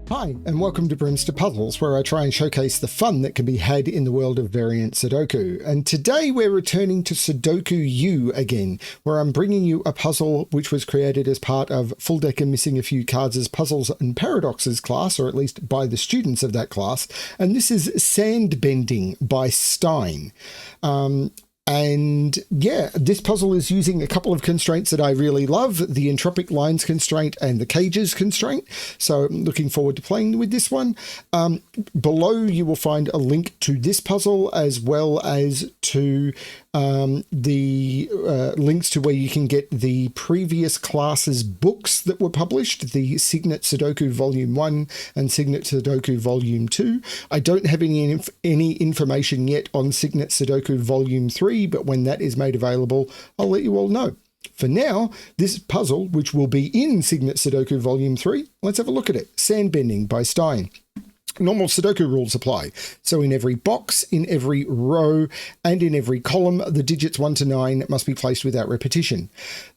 Hi, and welcome to BremSter Puzzles, where I try and showcase the fun that can be had in the world of variant Sudoku. And today we're returning to Sudoku U again, where I'm bringing you a puzzle which was created as part of FullDeck and Missing a Few Cards' Puzzles and Paradoxes class, or at least by the students of that class. And this is Sandbending by Stine. And yeah, this puzzle is using a couple of constraints that I really love, the Entropic Lines constraint and the Cages constraint. So I'm looking forward to playing with this one. Below you will find a link to this puzzle, as well as to the links to where you can get the previous classes books that were published, the Cygnet Sudoku Volume 1 and Cygnet Sudoku Volume 2. I don't have any information yet on Cygnet Sudoku Volume 3, but when that is made available, I'll let you all know. For now, this puzzle, which will be in Cygnet Sudoku Volume 3, let's have a look at it. Sandbending by Stine. Normal Sudoku rules apply. So in every box, in every row, and in every column, the digits 1 to 9 must be placed without repetition.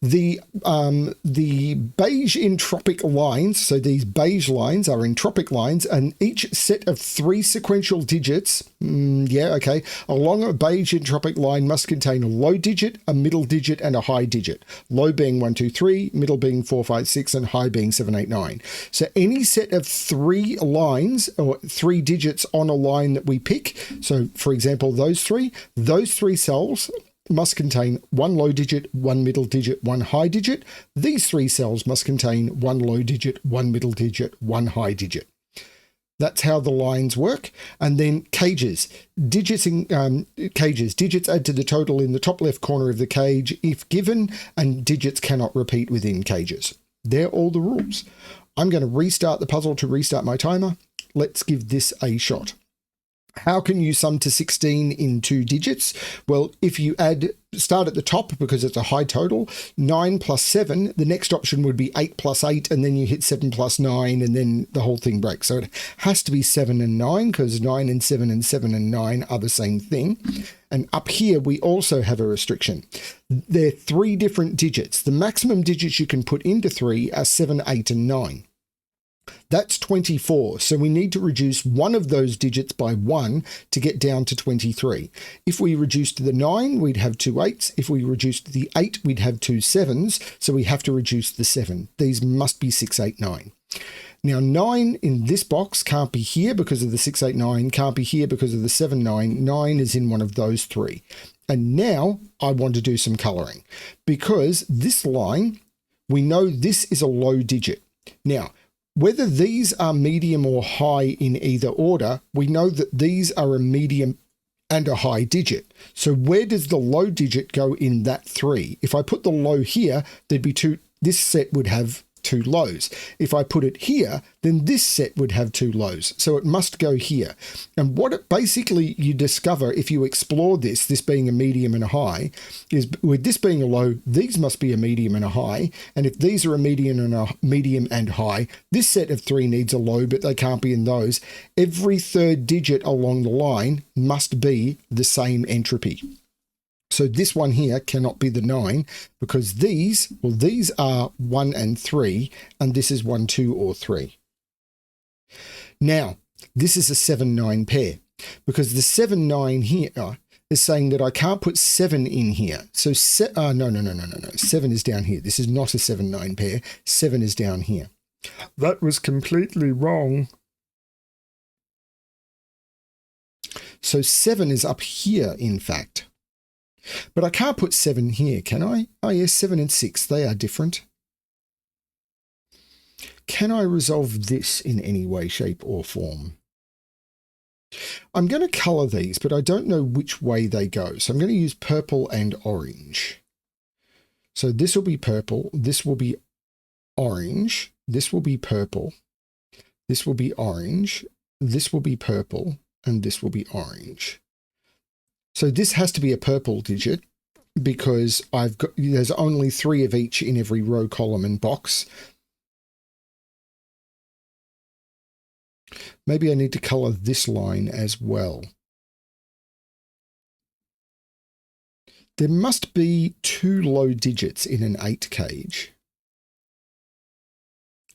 The beige entropic lines, so these beige lines are entropic lines, and each set of 3 sequential digits, along a beige entropic line must contain a low digit, a middle digit, and a high digit. Low being 1, 2, 3, middle being 4, 5, 6, and high being 7, 8, 9. So any set of 3 lines, or 3 digits on a line that we pick. So for example, those three cells must contain 1 low digit, 1 middle digit, 1 high digit. These 3 cells must contain 1 low digit, 1 middle digit, 1 high digit. That's how the lines work. And then cages. Digits add to the total in the top left corner of the cage if given, and digits cannot repeat within cages. They're all the rules. I'm going to restart the puzzle to restart my timer. Let's give this a shot. How can you sum to 16 in 2 digits? Well, if you start at the top because it's a high total, 9 plus 7, the next option would be 8 plus 8, and then you hit 7 plus 9, and then the whole thing breaks. So it has to be 7 and 9, because 9 and 7 and 7 and 9 are the same thing. And up here, we also have a restriction. There are 3 different digits. The maximum digits you can put into 3 are 7, 8, and 9. That's 24, so we need to reduce one of those digits by 1 to get down to 23. If we reduced the 9, we'd have 2 8s. If we reduced the 8, we'd have 2 7s, so we have to reduce the 7. These must be 6, 8, 9. Now 9 in this box can't be here because of the 6, 8, 9, can't be here because of the 7, 9. 9 is in one of those 3. And now I want to do some colouring, because this line, we know this is a low digit. Now, whether these are medium or high in either order, we know that these are a medium and a high digit. So where does the low digit go in that 3? If I put the low here, there'd be 2. This set would have 2 lows. If I put it here, then this set would have 2 lows. So it must go here. And what it basically you discover if you explore this being a medium and a high, is with this being a low, these must be a medium and a high. And if these are a medium and high, this set of 3 needs a low, but they can't be in those. Every 3rd digit along the line must be the same entropy. So this one here cannot be the 9, because these are 1 and 3, and this is 1, 2, or 3. Now, this is a 7, 9 pair, because the 7, 9 here is saying that I can't put 7 in here. So, no. 7 is down here. This is not a 7, 9 pair. 7 is down here. That was completely wrong. So 7 is up here, in fact. But I can't put 7 here, can I? Oh yes, 7 and 6, they are different. Can I resolve this in any way, shape, or form? I'm going to colour these, but I don't know which way they go. So I'm going to use purple and orange. So this will be purple, this will be orange, this will be purple, this will be orange, this will be purple, and this will be orange. So this has to be a purple digit, because there's only 3 of each in every row, column, and box. Maybe I need to colour this line as well. There must be 2 low digits in an 8 cage.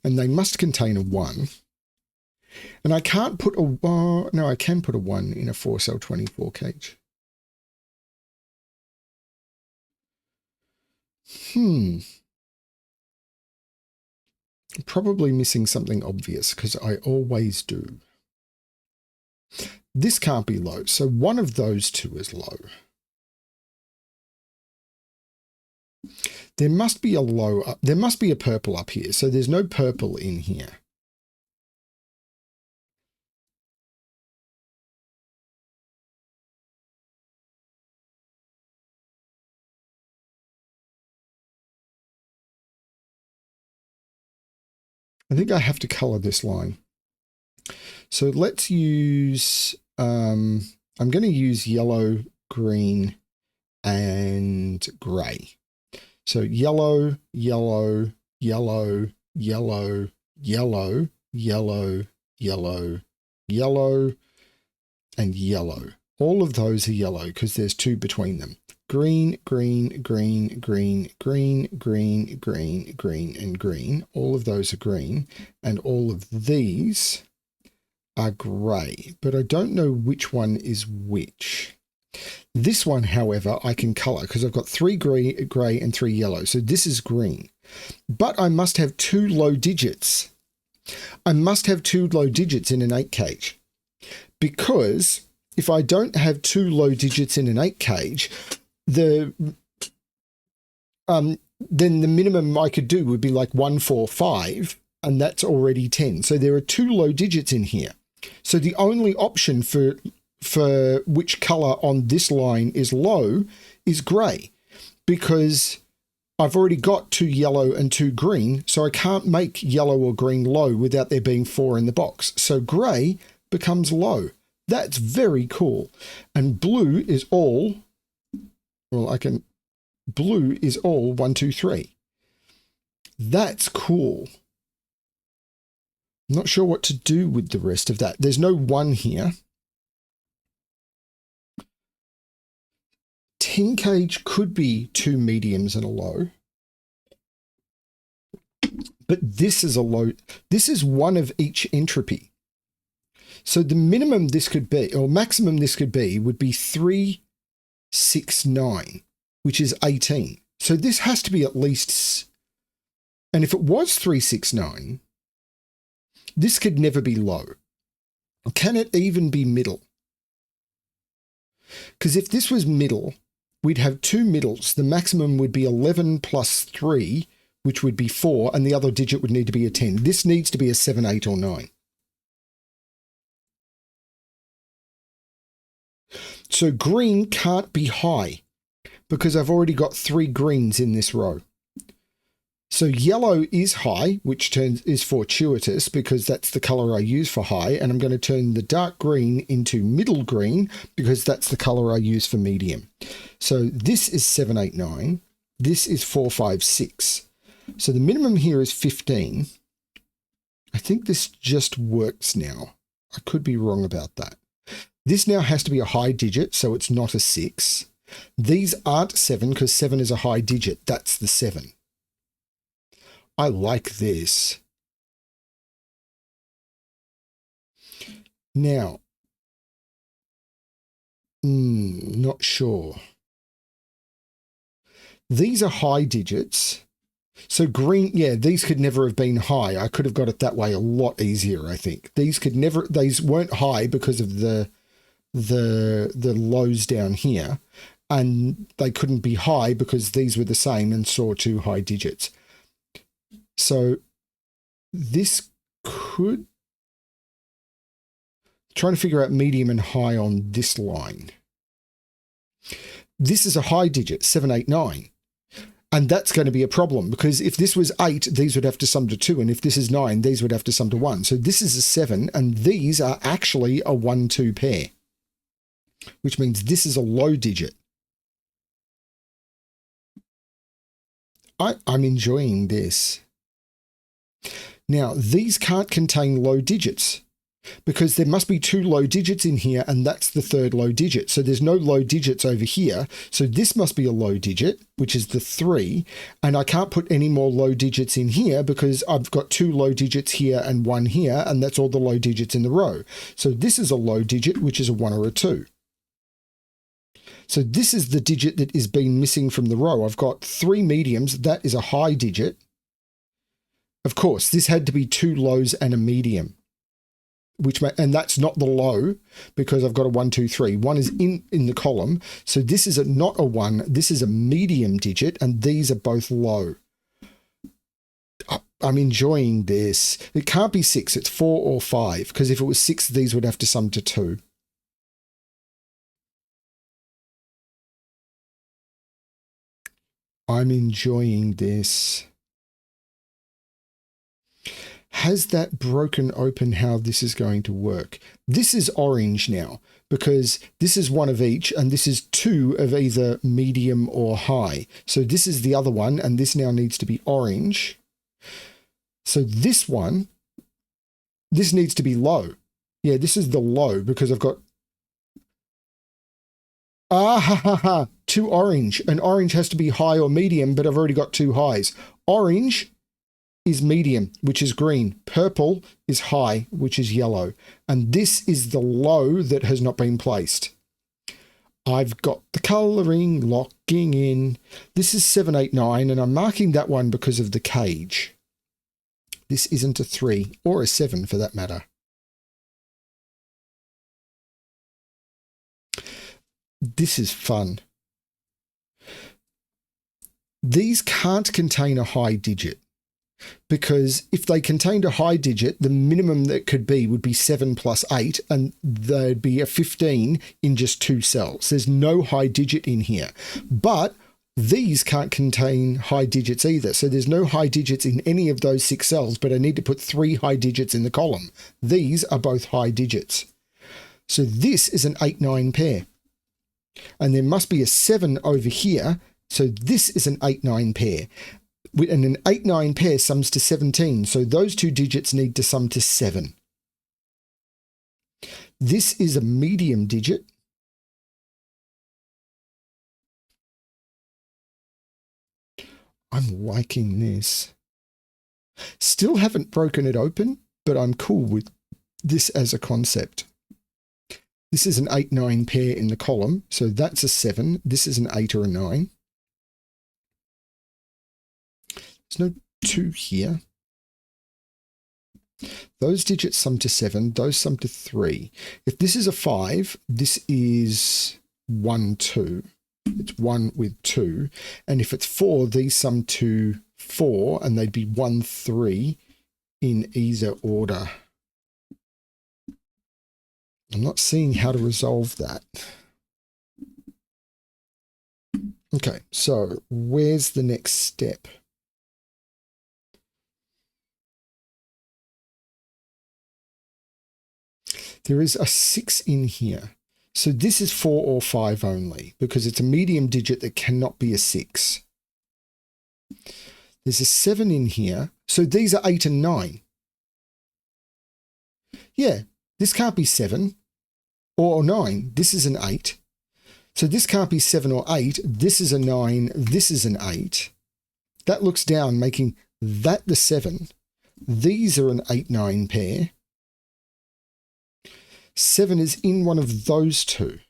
and they must contain a 1. And I can't put a, no, I can put a 1 in a 4 cell 24 cage. Probably missing something obvious because I always do. This can't be low, so one of those two is low. There must be a low, there must be a purple up here, so there's no purple in here. I think I have to color this line. So let's use, I'm going to use yellow, green, and gray. So yellow, yellow, yellow, yellow, yellow, yellow, yellow, yellow, and yellow. All of those are yellow because there's 2 between them. Green, green, green, green, green, green, green, green, and green. All of those are green, and all of these are grey, but I don't know which one is which. This one, however, I can colour because I've got 3 grey and 3 yellow, so this is green. But I must have 2 low digits. I must have 2 low digits in an 8 cage, because if I don't have 2 low digits in an 8 cage, then the minimum I could do would be like 1, 4, 5, and that's already 10. So there are 2 low digits in here. So the only option for which color on this line is low is grey, because I've already got 2 yellow and 2 green, so I can't make yellow or green low without there being 4 in the box. So grey becomes low. That's very cool. And blue is all, well, blue is all 1, 2, 3. That's cool. I'm not sure what to do with the rest of that. There's no 1 here. 10 cage could be 2 mediums and a low. But this is a low. This is 1 of each entropy. So the minimum this could be, or maximum this could be, would be 3, 6, 9, which is 18. So this has to be at least, and if it was 3, 6, 9, this could never be low. Can it even be middle? Because if this was middle, we'd have 2 middles. The maximum would be 11 plus 3, which would be 4, and the other digit would need to be a 10. This needs to be a 7, 8, or 9. So green can't be high because I've already got 3 greens in this row. So yellow is high, which is fortuitous because that's the color I use for high. And I'm going to turn the dark green into middle green because that's the color I use for medium. So this is 7, 8, 9. This is 4, 5, 6. So the minimum here is 15. I think this just works now. I could be wrong about that. This now has to be a high digit, so it's not a 6. These aren't 7 because 7 is a high digit. That's the 7. I like this. Now, not sure. These are high digits. So green, yeah, these could never have been high. I could have got it that way a lot easier, I think. These weren't high because of the lows down here, and they couldn't be high because these were the same and saw 2 high digits. So this could, trying to figure out medium and high on this line. This is a high digit, 7, 8, 9. And that's going to be a problem because if this was 8, these would have to sum to 2. And if this is 9, these would have to sum to 1. So this is a 7, and these are actually a 1, 2 pair, which means this is a low digit. I'm enjoying this. Now, these can't contain low digits. because there must be 2 low digits in here, and that's the third low digit. So there's no low digits over here. So this must be a low digit, which is the 3. And I can't put any more low digits in here because I've got 2 low digits here and 1 here, and that's all the low digits in the row. So this is a low digit, which is a 1 or a 2. So this is the digit that is being missing from the row. I've got 3 mediums. That is a high digit. Of course, this had to be 2 lows and a medium. And that's not the low because I've got a 1, 2, 3. 1 is in the column. So this is not a 1. This is a medium digit, and these are both low. I'm enjoying this. It can't be 6. It's 4 or 5, because if it was 6, these would have to sum to 2. I'm enjoying this. Has that broken open how this is going to work? This is orange now because this is 1 of each and this is 2 of either medium or high. So this is the other one, and this now needs to be orange. So this one, this needs to be low. Yeah, this is the low because I've got 2 orange, and orange has to be high or medium, but I've already got 2 highs. Orange is medium, which is green. Purple is high, which is yellow. And this is the low that has not been placed. I've got the colouring locking in. This is 7, 8, 9, and I'm marking that one because of the cage. This isn't a 3 or a 7 for that matter. This is fun. These can't contain a high digit, because if they contained a high digit, the minimum that could be would be 7 plus 8, and there'd be a 15 in just 2 cells. There's no high digit in here. But these can't contain high digits either. So there's no high digits in any of those 6 cells, but I need to put 3 high digits in the column. These are both high digits. So this is an 8, 9 pair. And there must be a 7 over here. So this is an 8, 9 pair. And an 8, 9 pair sums to 17. So those 2 digits need to sum to 7. This is a medium digit. I'm liking this. Still haven't broken it open, but I'm cool with this as a concept. This is an 8, 9 pair in the column. So that's a 7. This is an 8 or a 9. There's no 2 here. Those digits sum to 7. Those sum to 3. If this is a 5, this is 1, 2. It's 1 with 2. And if it's 4, these sum to 4, and they'd be 1, 3 in either order. I'm not seeing how to resolve that. Okay, so where's the next step? There is a 6 in here. So this is 4 or 5 only, because it's a medium digit that cannot be a 6. There's a 7 in here. So these are 8 and 9. Yeah, this can't be 7 or 9. This is an 8. So this can't be 7 or 8. This is a 9. This is an 8. That looks down, making that the 7. These are an 8, 9 pair. 7 is in one of those 2.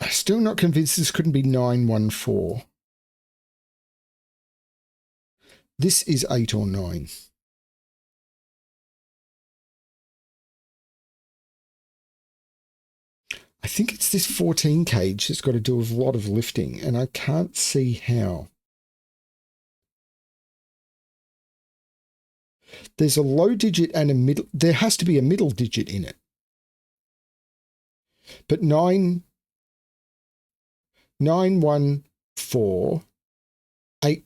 I'm still not convinced this couldn't be 9, 1, 4. This is 8 or 9. I think it's this 14 cage that's got to do with a lot of lifting, and I can't see how. There's a low digit and a middle. There has to be a middle digit in it. But 9, 9, 1, 4, 8,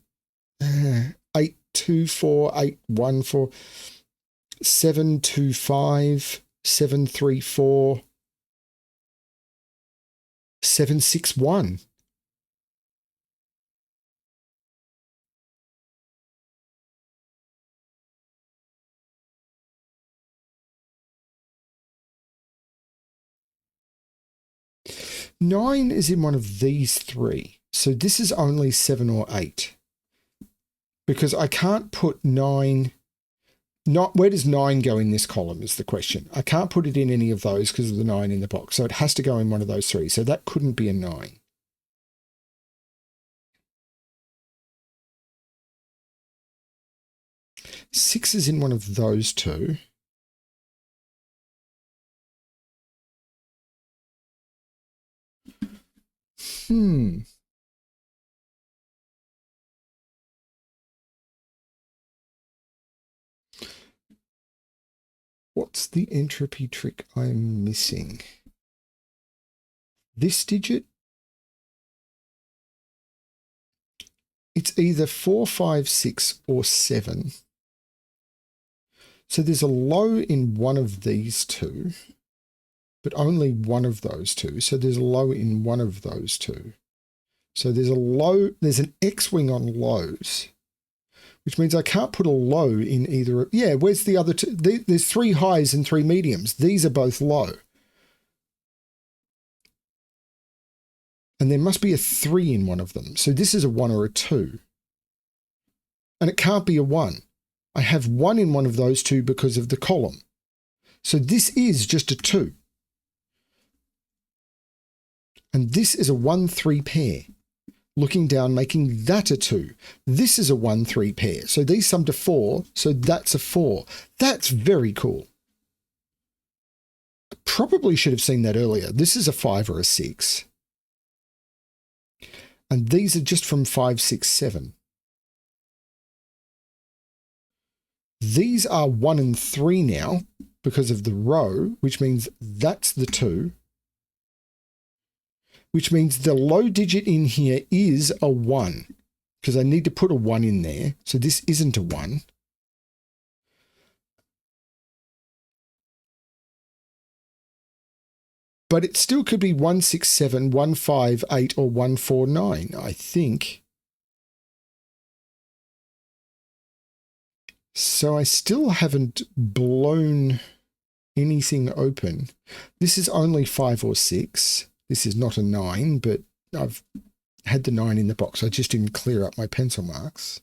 8, 2, 4, 8, 1, 4, 7, 2, 5, 7, 3, 4, 7, 6, 1. 9 is in one of these three. So this is only 7 or 8. Because I can't put 9... where does 9 go in this column is the question. I can't put it in any of those because of the 9 in the box. So it has to go in one of those three. So that couldn't be a 9. Six is in one of those two. What's the entropy trick I'm missing? This digit? It's either 4, 5, 6, or 7. So there's a low in one of these two, but only one of those two. So there's a low in one of those two. So there's a low, there's an X-wing on lows, which means I can't put a low in either. Yeah, where's the other two? There's 3 highs and 3 mediums. These are both low. And there must be a 3 in one of them. So this is a 1 or a 2. And it can't be a 1. I have 1 in one of those two because of the column. So this is just a 2. And this is a 1-3 pair. Looking down, making that a 2. This is a 1-3 pair. So these sum to 4. So that's a 4. That's very cool. I probably should have seen that earlier. This is a 5 or a 6. And these are just from 5, 6, 7. These are 1 and 3 now because of the row, which means that's the 2. Which means the low digit in here is a 1 because I need to put a 1 in there. So this isn't a 1. But it still could be 167, 158, or 149, I think. So I still haven't blown anything open. This is only 5 or 6. This is not a 9, but I've had the 9 in the box. I just didn't clear up my pencil marks.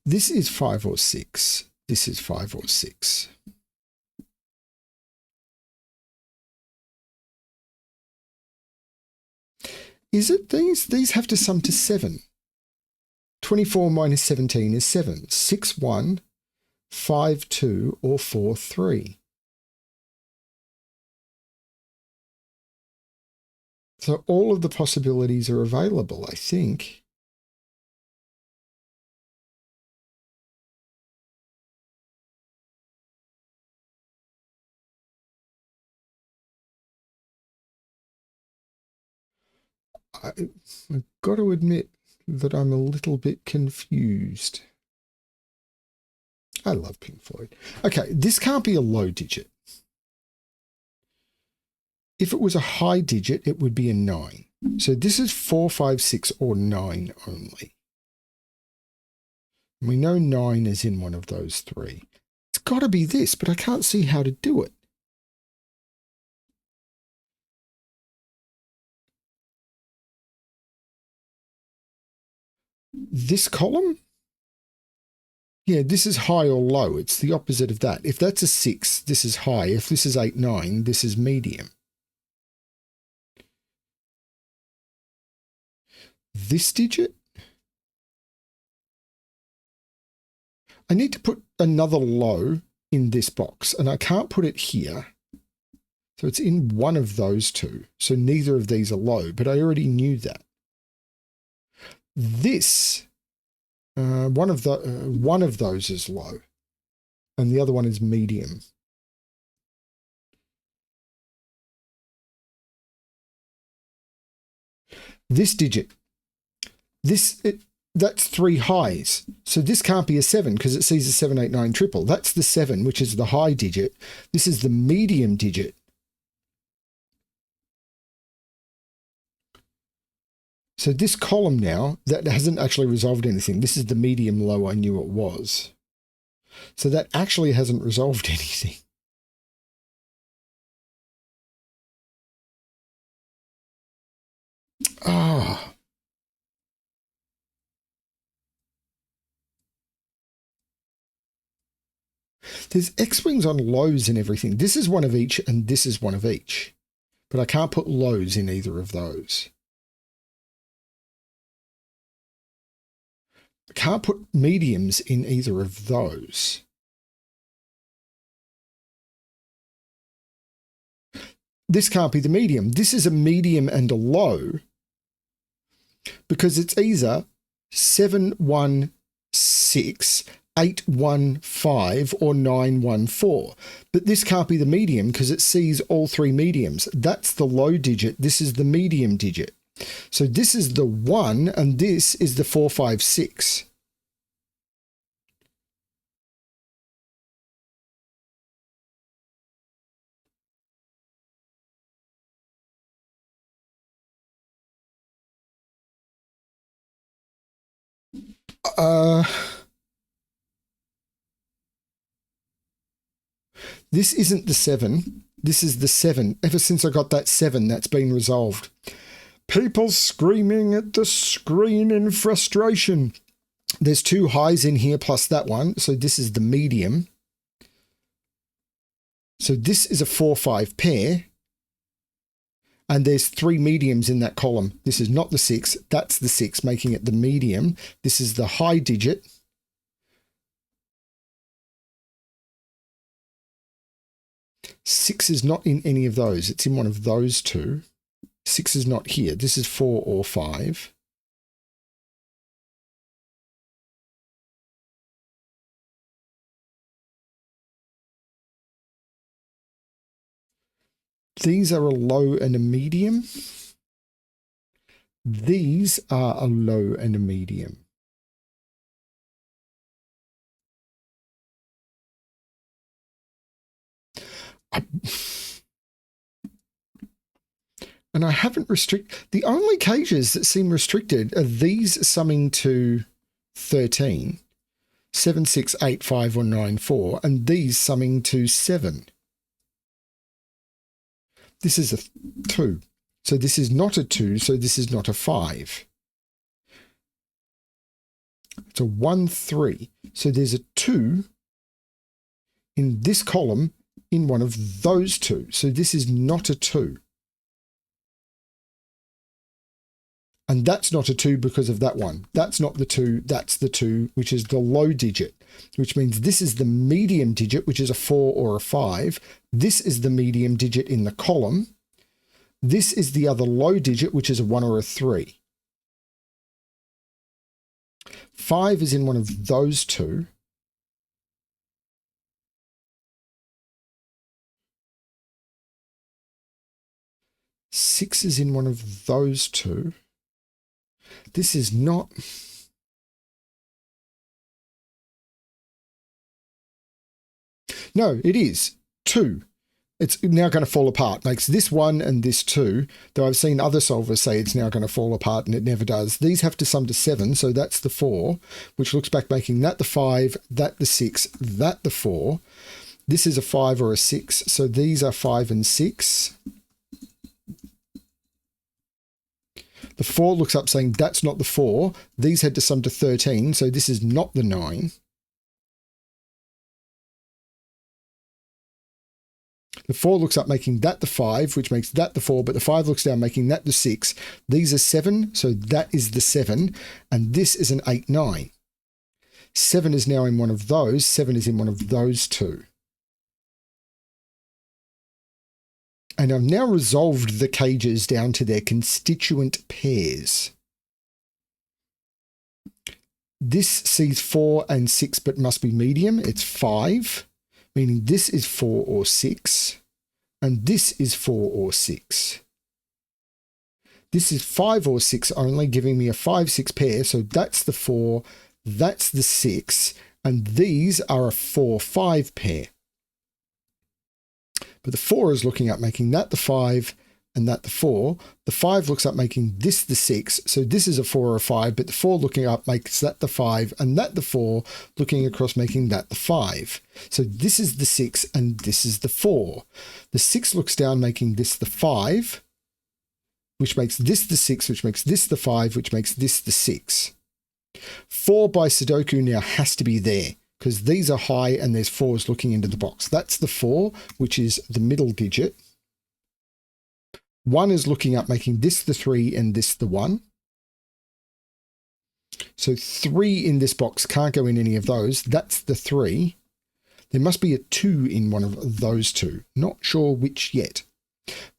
This is 5 or 6. This is 5 or 6. Is it these? These have to sum to 7. 24 minus 17 is 7. 6, 1, 5, 2, or 4, 3. So all of the possibilities are available, I think. I've got to admit that I'm a little bit confused. I love Pink Floyd. Okay, this can't be a low digit. If it was a high digit, it would be a 9. So this is 4, 5, 6, or 9 only. We know 9 is in one of those three. It's got to be this, but I can't see how to do it. This column? Yeah, this is high or low. It's the opposite of that. If that's a 6, this is high. If this is 8, 9, this is medium. This digit? I need to put another low in this box, and I can't put it here. So it's in one of those two. So neither of these are low, but I already knew that. This, one of those is low, and the other one is medium. This digit, that's 3 highs. So this can't be a 7 because it sees a 7, 8, 9 triple. That's the 7, which is the high digit. This is the medium digit. So this column now, that hasn't actually resolved anything. This is the medium low I knew it was. So that actually hasn't resolved anything. Ah. There's X-wings on lows and everything. This is one of each and this is one of each. But I can't put lows in either of those. I can't put mediums in either of those. This can't be the medium. This is a medium and a low because it's either 716, 815 or 914. But this can't be the medium because it sees all 3 mediums. That's the low digit. This is the medium digit. So this is the 1 and this is the 456. This isn't the 7. This is the 7. Ever since I got that 7, that's been resolved. People screaming at the screen in frustration. There's 2 highs in here plus that one. So this is the medium. So this is a 4-5 pair. And there's 3 mediums in that column. This is not the 6. That's the 6, making it the medium. This is the high digit. Six is not in any of those. It's in one of those 2. 6 is not here. This is 4 or 5. These are a low and a medium. These are a low and a medium. And I haven't the only cages that seem restricted are these summing to 13, 7, 6, 8, 5, or 9, 4, and these summing to 7. This is a 2. So this is not a 2, so this is not a 5. It's a 1, 3. So there's a 2 in this column in one of those 2. So this is not a 2. And that's not a 2 because of that one. That's not the 2. That's the 2, which is the low digit, which means this is the medium digit, which is a 4 or a 5. This is the medium digit in the column. This is the other low digit, which is a 1 or a 3. 5 is in one of those 2. Six is in one of those 2. This is not. No, it is 2. It's now going to fall apart. Makes this 1 and this 2, though I've seen other solvers say it's now going to fall apart and it never does. These have to sum to 7, so that's the 4, which looks back making that the 5, that the 6, that the 4. This is a 5 or a 6, so these are 5 and 6. The 4 looks up saying that's not the 4. These had to sum to 13, so this is not the 9. The 4 looks up making that the 5, which makes that the 4, but the 5 looks down making that the 6. These are 7, so that is the 7, and this is an 8, 9. 7 is now in one of those. 7 is in one of those 2. And I've now resolved the cages down to their constituent pairs. This sees 4 and 6 but must be medium. It's 5, meaning this is 4 or 6, and this is 4 or 6. This is 5 or 6 only, giving me a 5-6 pair. So that's the 4, that's the 6, and these are a 4-5 pair. But the 4 is looking at making that the 5 and that the 4. The 5 looks up making this the 6. So this is a 4 or a 5, but the 4 looking up makes that the 5 and that the 4, looking across making that the 5. So this is the 6 and this is the 4. The 6 looks down making this the 5, which makes this the 6, which makes this the 5, which makes this the 6. 4 by Sudoku now has to be there because these are high and there's 4s looking into the box. That's the 4, which is the middle digit. 1 is looking up, making this the 3 and this the 1. So 3 in this box can't go in any of those. That's the 3. There must be a 2 in one of those two. Not sure which yet.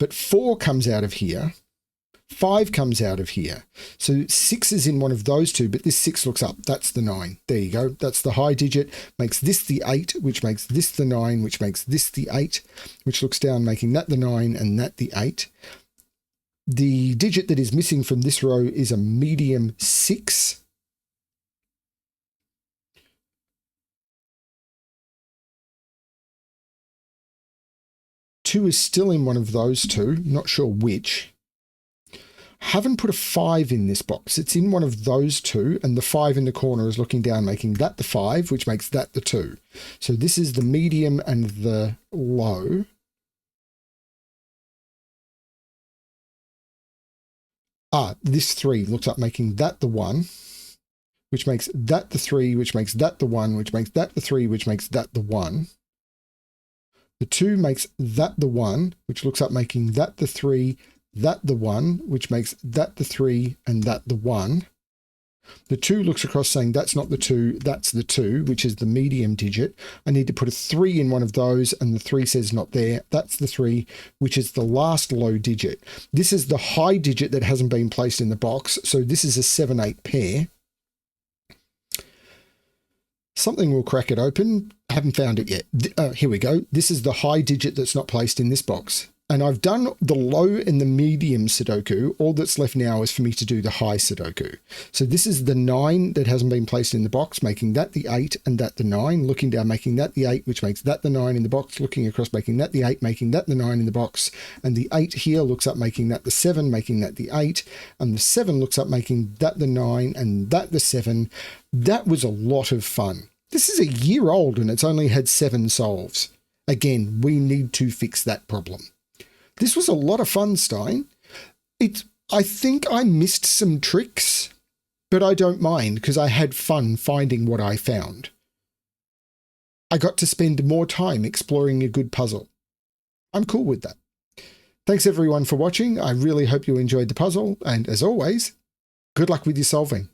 But 4 comes out of here. 5 comes out of here. So 6 is in one of those two, but this 6 looks up. That's the 9. There you go. That's the high digit. Makes this the 8, which makes this the 9, which makes this the 8, which looks down, making that the 9 and that the 8. The digit that is missing from this row is a medium 6. Two is still in one of those two. Not sure which. Haven't put a 5 in this box. It's in one of those two, and the 5 in the corner is looking down, making that the 5, which makes that the 2. So this is the medium and the low. This 3 looks up, making that the 1, which makes that the 3, which makes that the 1, which makes that the 3, which makes that the 1. The 2 makes that the 1, which looks up, making that the 3, that the 1, which makes that the 3 and that the 1. The 2 looks across saying that's not the 2, that's the 2, which is the medium digit. I need to put a 3 in one of those, and the 3 says not there. That's the 3, which is the last low digit. This is the high digit that hasn't been placed in the box, so this is a 7-8 pair. Something will crack it open. Haven't found it yet. Here we go. This is the high digit that's not placed in this box. And I've done the low and the medium Sudoku. All that's left now is for me to do the high Sudoku. So this is the 9 that hasn't been placed in the box, making that the 8 and that the 9, looking down, making that the 8, which makes that the 9 in the box, looking across, making that the 8, making that the 9 in the box. And the 8 here looks up, making that the 7, making that the 8. And the 7 looks up, making that the 9 and that the 7. That was a lot of fun. This is a year old and it's only had 7 solves. Again, we need to fix that problem. This was a lot of fun, Stine. I think I missed some tricks, but I don't mind because I had fun finding what I found. I got to spend more time exploring a good puzzle. I'm cool with that. Thanks everyone for watching. I really hope you enjoyed the puzzle, and as always, good luck with your solving.